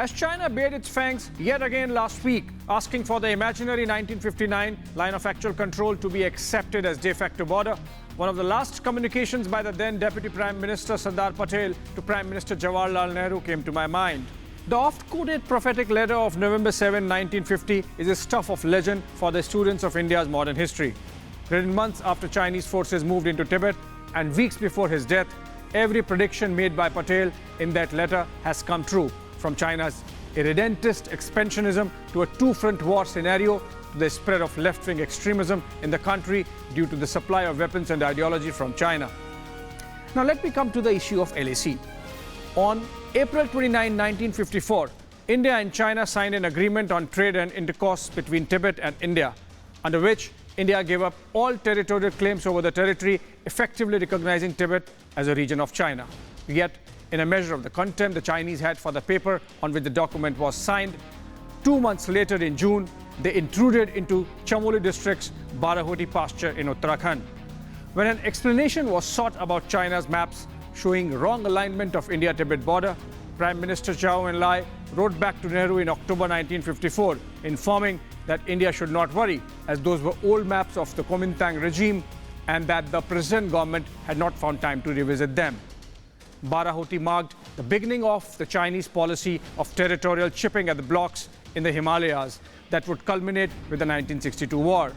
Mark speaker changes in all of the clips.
Speaker 1: As China bared its fangs yet again last week, asking for the imaginary 1959 line of actual control to be accepted as de facto border, one of the last communications by the then Deputy Prime Minister Sardar Patel to Prime Minister Jawaharlal Nehru came to my mind. The oft-quoted prophetic letter of November 7, 1950 is a stuff of legend for the students of India's modern history. Written months after Chinese forces moved into Tibet and weeks before his death, every prediction made by Patel in that letter has come true. From China's irredentist expansionism to a two-front war scenario to the spread of left-wing extremism in the country due to the supply of weapons and ideology from China. Now let me come to the issue of LAC. On April 29, 1954, India and China signed an agreement on trade and intercourse between Tibet and India, under which India gave up all territorial claims over the territory, effectively recognizing Tibet as a region of China. Yet, in a measure of the contempt the Chinese had for the paper on which the document was signed, 2 months later in June, they intruded into Chamoli district's Barahoti pasture in Uttarakhand. When an explanation was sought about China's maps showing wrong alignment of India-Tibet border, Prime Minister Zhou Enlai wrote back to Nehru in October 1954, informing that India should not worry, as those were old maps of the Kuomintang regime and that the present government had not found time to revisit them. Barahoti marked the beginning of the Chinese policy of territorial chipping at the blocks in the Himalayas that would culminate with the 1962 war.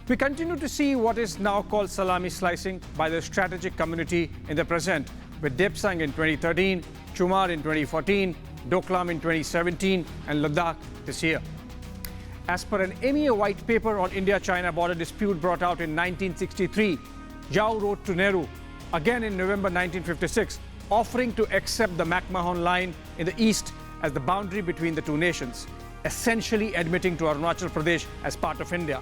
Speaker 1: We continue to see what is now called salami slicing by the strategic community in the present, with Depsang in 2013, Chumar in 2014, Doklam in 2017 and Ladakh this year. As per an MEA white paper on India-China border dispute brought out in 1963, Zhou wrote to Nehru again in November 1956, offering to accept the McMahon line in the east as the boundary between the two nations, essentially admitting to Arunachal Pradesh as part of India.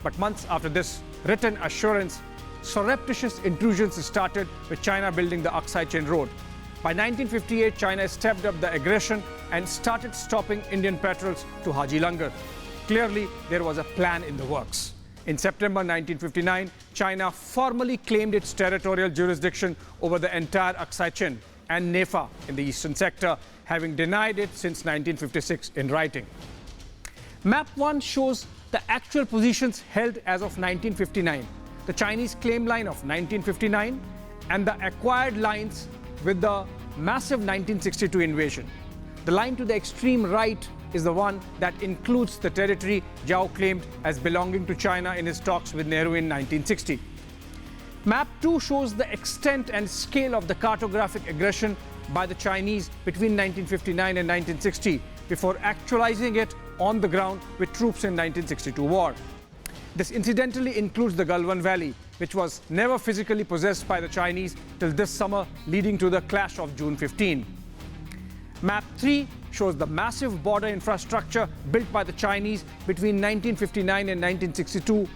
Speaker 1: But months after this written assurance, surreptitious intrusions started, with China building the Aksai Chin Road. By 1958, China stepped up the aggression and started stopping Indian patrols to Haji Langar. Clearly, there was a plan in the works. In September 1959, China formally claimed its territorial jurisdiction over the entire Aksai Chin and Nefa in the eastern sector, having denied it since 1956 in writing. Map 1 shows the actual positions held as of 1959, the Chinese claim line of 1959 and the acquired lines with the massive 1962 invasion. The line to the extreme right is the one that includes the territory Zhou claimed as belonging to China in his talks with Nehru in 1960. Map 2 shows the extent and scale of the cartographic aggression by the Chinese between 1959 and 1960 before actualizing it on the ground with troops in 1962 war. This incidentally includes the Galwan Valley, which was never physically possessed by the Chinese till this summer, leading to the clash of June 15. Map 3 shows the massive border infrastructure built by the Chinese between 1959 and 1962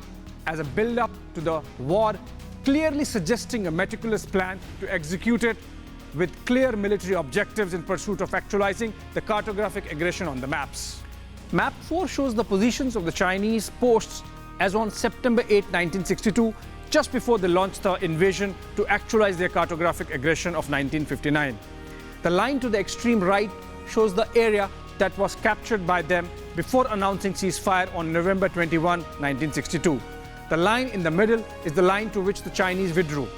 Speaker 1: as a build-up to the war, clearly suggesting a meticulous plan to execute it with clear military objectives in pursuit of actualizing the cartographic aggression on the maps. Map 4 shows the positions of the Chinese posts as on September 8, 1962, just before they launched the invasion to actualize their cartographic aggression of 1959. The line to the extreme right shows the area that was captured by them before announcing ceasefire on November 21, 1962. The line in the middle is the line to which the Chinese withdrew.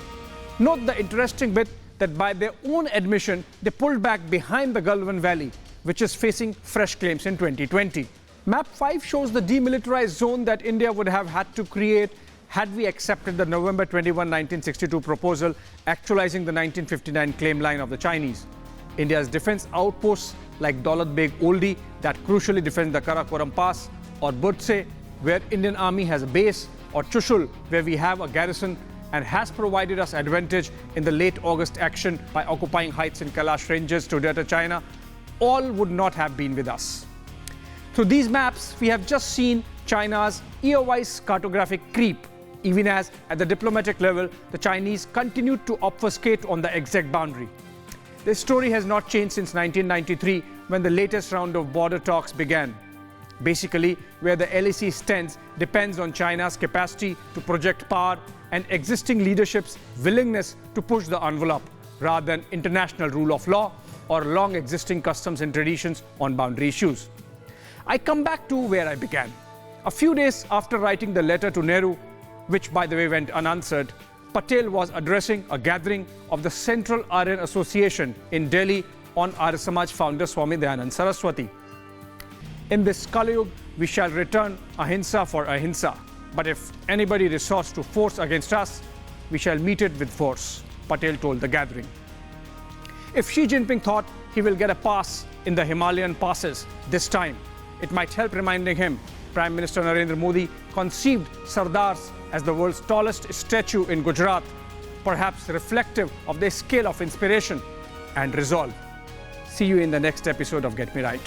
Speaker 1: Note the interesting bit that by their own admission, they pulled back behind the Galwan Valley, which is facing fresh claims in 2020. Map 5 shows the demilitarized zone that India would have had to create had we accepted the November 21, 1962 proposal actualizing the 1959 claim line of the Chinese. India's defense outposts like Daulat Beg Oldie that crucially defend the Karakoram Pass, or Budse, where Indian Army has a base, or Chushul, where we have a garrison and has provided us advantage in the late August action by occupying heights in Kailash Ranges to Delta China, all would not have been with us. Through these maps, we have just seen China's year-wise cartographic creep, even as at the diplomatic level, the Chinese continued to obfuscate on the exact boundary. This story has not changed since 1993, when the latest round of border talks began. Basically, where the LAC stands depends on China's capacity to project power and existing leadership's willingness to push the envelope, rather than international rule of law, or long existing customs and traditions on boundary issues. I come back to where I began. A few days after writing the letter to Nehru, which by the way went unanswered, Patel was addressing a gathering of the Central Aryan Association in Delhi on Arya Samaj founder Swami Dayanand Saraswati. In this Kali Yuga, we shall return ahimsa for ahimsa. But if anybody resorts to force against us, we shall meet it with force, Patel told the gathering. If Xi Jinping thought he will get a pass in the Himalayan passes this time, it might help reminding him Prime Minister Narendra Modi conceived Sardars as the world's tallest statue in Gujarat, perhaps reflective of their scale of inspiration and resolve. See you in the next episode of Get Me Right.